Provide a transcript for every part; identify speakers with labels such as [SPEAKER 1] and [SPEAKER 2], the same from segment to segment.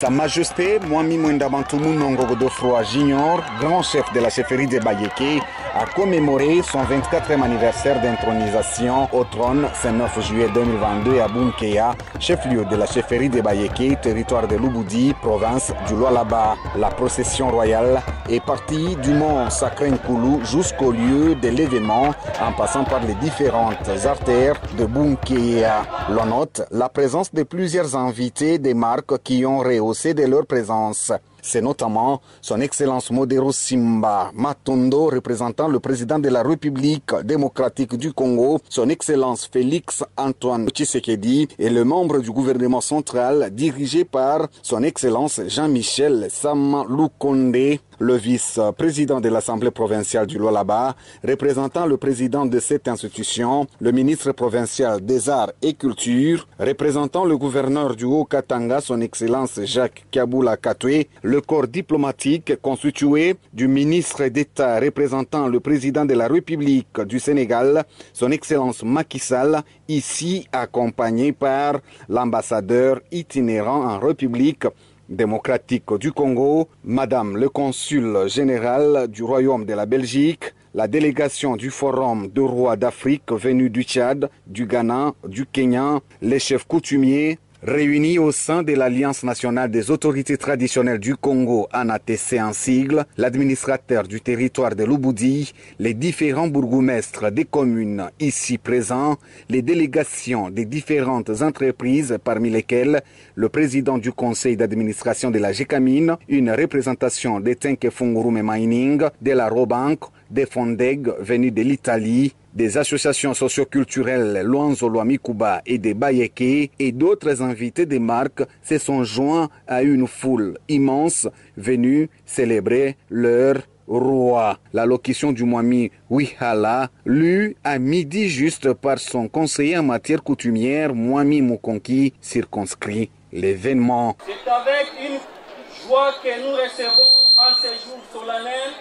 [SPEAKER 1] Sa Majesté Mwami Mwenda Bantoumou Nongo Godofroy Junior, grand chef de la chefferie de Bayeke, a commémoré son 24e anniversaire d'intronisation au trône ce 9 juillet 2022 à Bounkéa, chef-lieu de la chefferie de Bayeke, territoire de Louboudi, province du Lualaba. La procession royale est partie du mont Sacré Nkoulou jusqu'au lieu de l'événement, en passant par les différentes artères de Bounkéa. L'on note la présence de plusieurs invités des marques qui ont rehaussé de leur présence. C'est notamment son Excellence Modero Simba Matondo, représentant le président de la République démocratique du Congo, son Excellence Félix Antoine Tshisekedi et le membre du gouvernement central dirigé par son Excellence Jean-Michel Sama Lukonde, le vice-président de l'Assemblée provinciale du Lualaba, représentant le président de cette institution, le ministre provincial des Arts et Culture, représentant le gouverneur du Haut-Katanga, son Excellence Jacques Kaboula Katoué, le corps diplomatique constitué du ministre d'État représentant le président de la République du Sénégal, son Excellence Macky Sall, ici accompagné par l'ambassadeur itinérant en République démocratique du Congo, Madame le consul général du Royaume de la Belgique, la délégation du Forum de rois d'Afrique venue du Tchad, du Ghana, du Kenya, les chefs coutumiers, réunis au sein de l'Alliance nationale des autorités traditionnelles du Congo, ANATC en sigle, l'administrateur du territoire de Louboudi, les différents bourgmestres des communes ici présents, les délégations des différentes entreprises, parmi lesquelles le président du conseil d'administration de la GECAMINE, une représentation des Tenke Fungurume Mining, de la Robank, des Fondeg venus de l'Italie, des associations socioculturelles Luanzo Luamikuba et des Bayeke et d'autres invités des marques se sont joints à une foule immense venue célébrer leur roi. L'allocution du Mwami Wihala, lue à midi juste par son conseiller en matière coutumière, Mwami Mukonki, circonscrit l'événement.
[SPEAKER 2] C'est avec une joie que nous recevons en ce jour solennel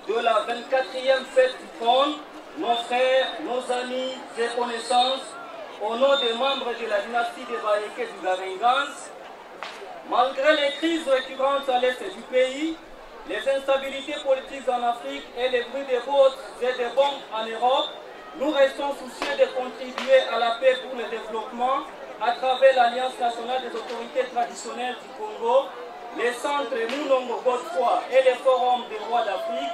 [SPEAKER 2] de la 24e fête du trône nos frères, nos amis et connaissances, au nom des membres de la dynastie des Bayeke du Garingans, malgré les crises récurrentes à l'est du pays, les instabilités politiques en Afrique et les bruits des bottes et des bombes en Europe, nous restons soucieux de contribuer à la paix pour le développement à travers l'Alliance nationale des autorités traditionnelles du Congo, les centres Mounongo Godefroy et les forums des rois d'Afrique.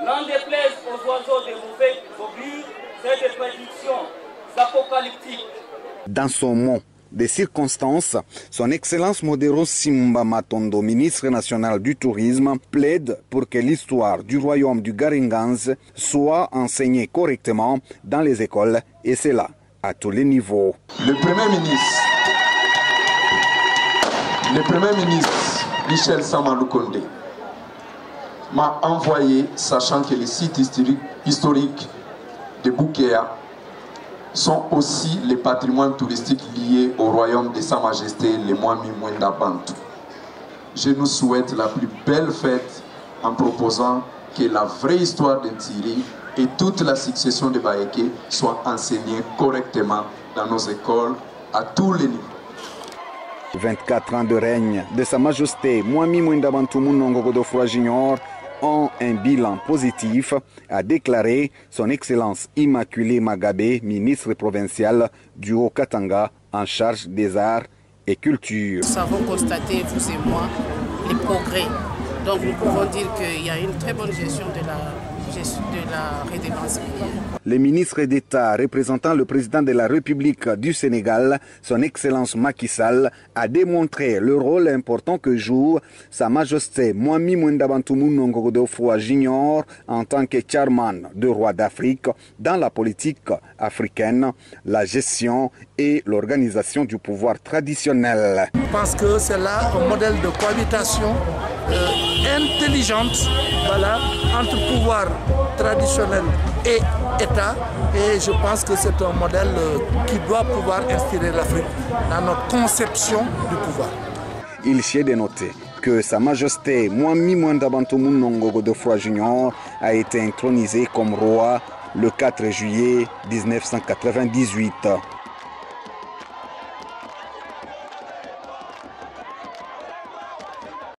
[SPEAKER 2] N'en déplaise aux oiseaux de mauvais augure, c'est des prédictions apocalyptiques.
[SPEAKER 1] Dans son mot de circonstances, son Excellence Modero Simba Matondo, ministre national du Tourisme, plaide pour que l'histoire du royaume du Garingans soit enseignée correctement dans les écoles, et cela à tous les niveaux.
[SPEAKER 3] Le Premier ministre Michel Sama Lukonde m'a envoyé, sachant que les sites historiques de Bounkéa sont aussi les patrimoines touristiques liés au royaume de Sa Majesté, le Mwami Mwenda Bantou. Je nous souhaite la plus belle fête en proposant que la vraie histoire d'Ntiri et toute la succession de Bayeke soient enseignées correctement dans nos écoles à tous les niveaux.
[SPEAKER 1] 24 ans de règne de Sa Majesté Mwami Mwenda Bantoumou Nongo Godofroy Junior ont un bilan positif, a déclaré son Excellence Immaculée Magabé, ministre provincial du Haut-Katanga en charge des arts et culture.
[SPEAKER 4] Nous avons constaté, vous et moi, les progrès. Donc nous pouvons dire qu'il y a une très bonne gestion de la rédépendance.
[SPEAKER 1] Le ministre d'État représentant le président de la République du Sénégal, son Excellence Macky Sall, a démontré le rôle important que joue Sa Majesté Mwami Mwenda Bantoumou Nongo Godofroy Junior en tant que chairman de roi d'Afrique dans la politique africaine, la gestion et l'organisation du pouvoir traditionnel.
[SPEAKER 5] Je pense que c'est là un modèle de cohabitation intelligente, voilà, entre pouvoir traditionnel et État, et je pense que c'est un modèle qui doit pouvoir inspirer l'Afrique dans notre conception du pouvoir.
[SPEAKER 1] Il s'est dénoté que Sa Majesté Mwami Mwenda Bantoumou Nongo Godofroy Junior a été intronisé comme roi le 4 juillet 1998.